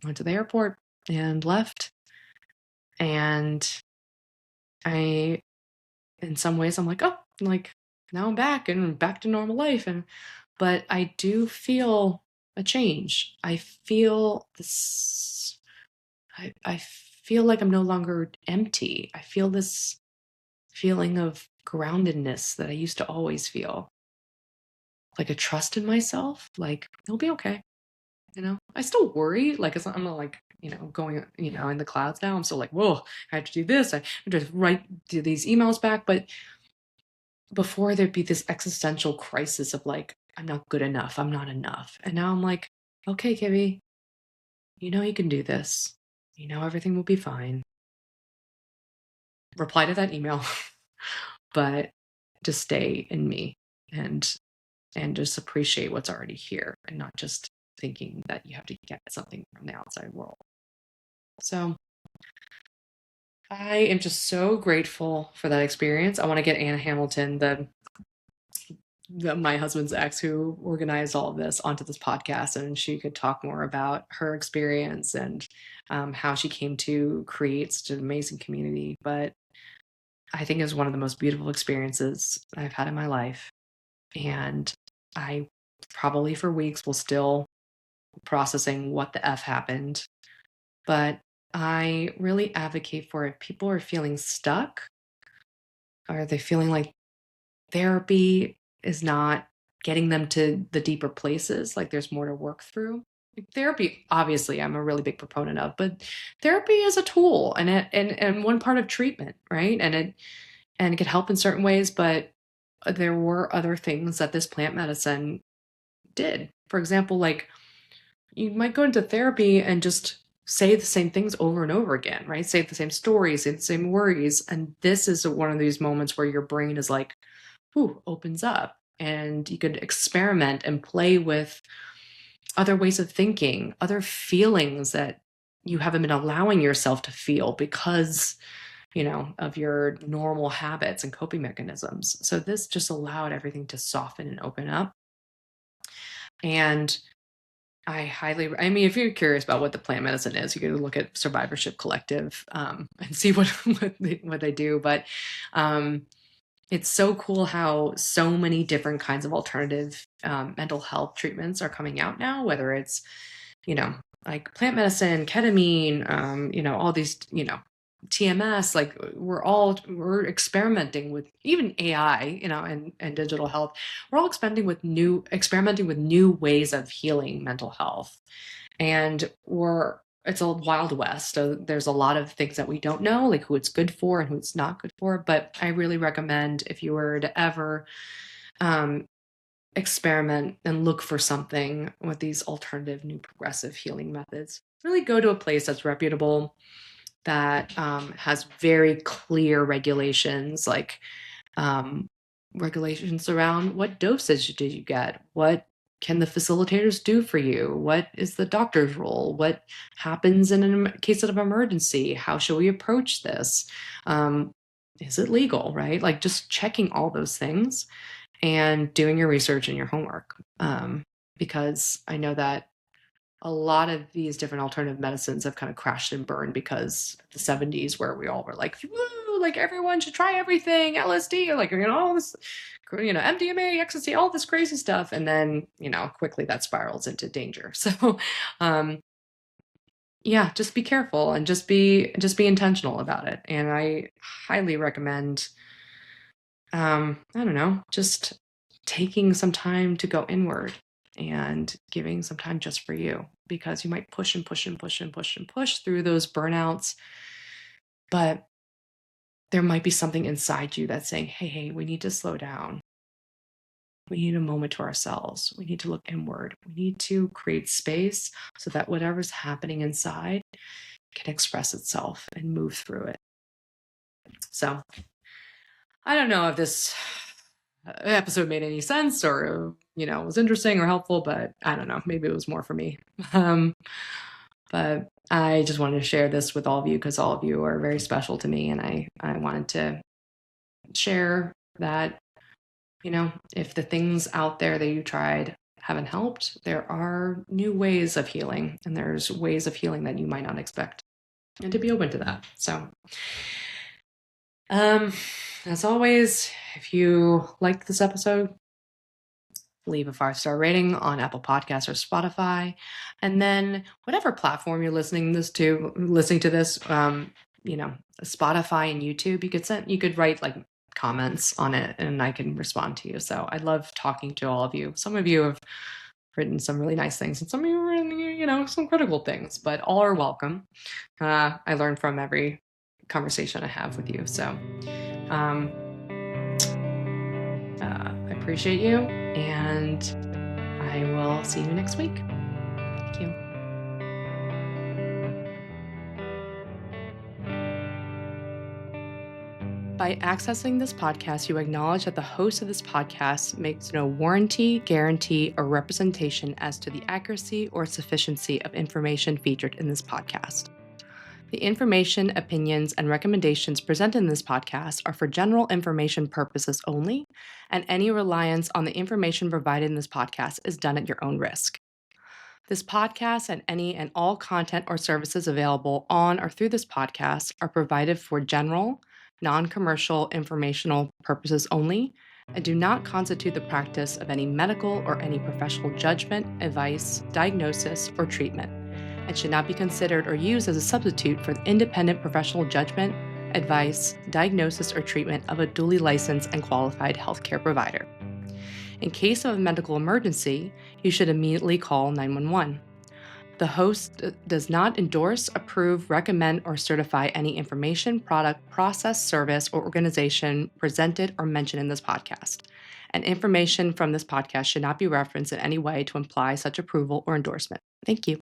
went to the airport and left. And in some ways I'm like, oh, like now I'm back and back to normal life. But I do feel a change. I feel this, I feel like I'm no longer empty. I feel this feeling of groundedness that I used to always feel. Like a trust in myself, like it'll be okay. I still worry, like I'm not like, going, in the clouds now. I'm still like, whoa, I have to do this. I have to do these emails back. But before, there'd be this existential crisis of like, I'm not good enough. I'm not enough. And now I'm like, okay, Kibby, you can do this. Everything will be fine. Reply to that email, but just stay in me and just appreciate what's already here, and not just thinking that you have to get something from the outside world. So I am just so grateful for that experience. I want to get Anna Hamilton, my husband's ex, who organized all of this, onto this podcast, and she could talk more about her experience and how she came to create such an amazing community. But I think it was one of the most beautiful experiences I've had in my life. And I probably for weeks will still processing what the F happened. But I really advocate for, if people are feeling stuck, or they feeling like therapy is not getting them to the deeper places, like there's more to work through. Like therapy, obviously, I'm a really big proponent of, but therapy is a tool and one part of treatment, right? And it can help in certain ways, but there were other things that this plant medicine did. For example, like you might go into therapy and just say the same things over and over again, right? Say the same stories, say the same worries. And this is one of these moments where your brain is like, ooh, opens up, and you could experiment and play with other ways of thinking, other feelings that you haven't been allowing yourself to feel because, of your normal habits and coping mechanisms. So this just allowed everything to soften and open up. And I mean, if you're curious about what the plant medicine is, you can look at Survivorship Collective and see what they do. But it's so cool how so many different kinds of alternative mental health treatments are coming out now, whether it's, like plant medicine, ketamine, all these, TMS, like we're experimenting with even AI, and digital health. We're all experimenting with new ways of healing mental health. And it's a wild west. So there's a lot of things that we don't know, like who it's good for and who it's not good for. But I really recommend, if you were to ever um, experiment and look for something with these alternative, new progressive healing methods, really go to a place that's reputable, that has very clear regulations, like um, regulations around what dosage did you get? What can the facilitators do for you? What is the doctor's role? What happens in a case of emergency? How should we approach this? Is it legal, right? Like just checking all those things and doing your research and your homework. Because I know that a lot of these different alternative medicines have kind of crashed and burned because the 70s, where we all were like, woo, like everyone should try everything, LSD, or like, all this, MDMA, ecstasy, all this crazy stuff. And then, quickly that spirals into danger. So, yeah, just be careful and just be intentional about it. And I highly recommend, I don't know, just taking some time to go inward and giving some time just for you, because you might push and push and push and push and push through those burnouts, but there might be something inside you that's saying, hey, we need to slow down. We need a moment to ourselves. We need to look inward. We need to create space so that whatever's happening inside can express itself and move through it. So I don't know if this episode made any sense or, was interesting or helpful, but I don't know. Maybe it was more for me. But I just wanted to share this with all of you because all of you are very special to me. And I wanted to share that, if the things out there that you tried haven't helped, there are new ways of healing, and there's ways of healing that you might not expect, and to be open to that. So, as always, if you liked this episode, leave a 5-star rating on Apple Podcasts or Spotify. And then whatever platform you're listening to this, Spotify and YouTube, you could write like comments on it and I can respond to you. So I love talking to all of you. Some of you have written some really nice things and some of you have written, some critical things, but all are welcome. I learn from every conversation I have with you. So, I appreciate you, and I will see you next week. Thank you. By accessing this podcast, you acknowledge that the host of this podcast makes no warranty, guarantee, or representation as to the accuracy or sufficiency of information featured in this podcast. The information, opinions, and recommendations presented in this podcast are for general information purposes only, and any reliance on the information provided in this podcast is done at your own risk. This podcast and any and all content or services available on or through this podcast are provided for general, non-commercial, informational purposes only, and do not constitute the practice of any medical or any professional judgment, advice, diagnosis, or treatment, and should not be considered or used as a substitute for the independent professional judgment, advice, diagnosis, or treatment of a duly licensed and qualified healthcare provider. In case of a medical emergency, you should immediately call 911. The host does not endorse, approve, recommend, or certify any information, product, process, service, or organization presented or mentioned in this podcast. And information from this podcast should not be referenced in any way to imply such approval or endorsement. Thank you.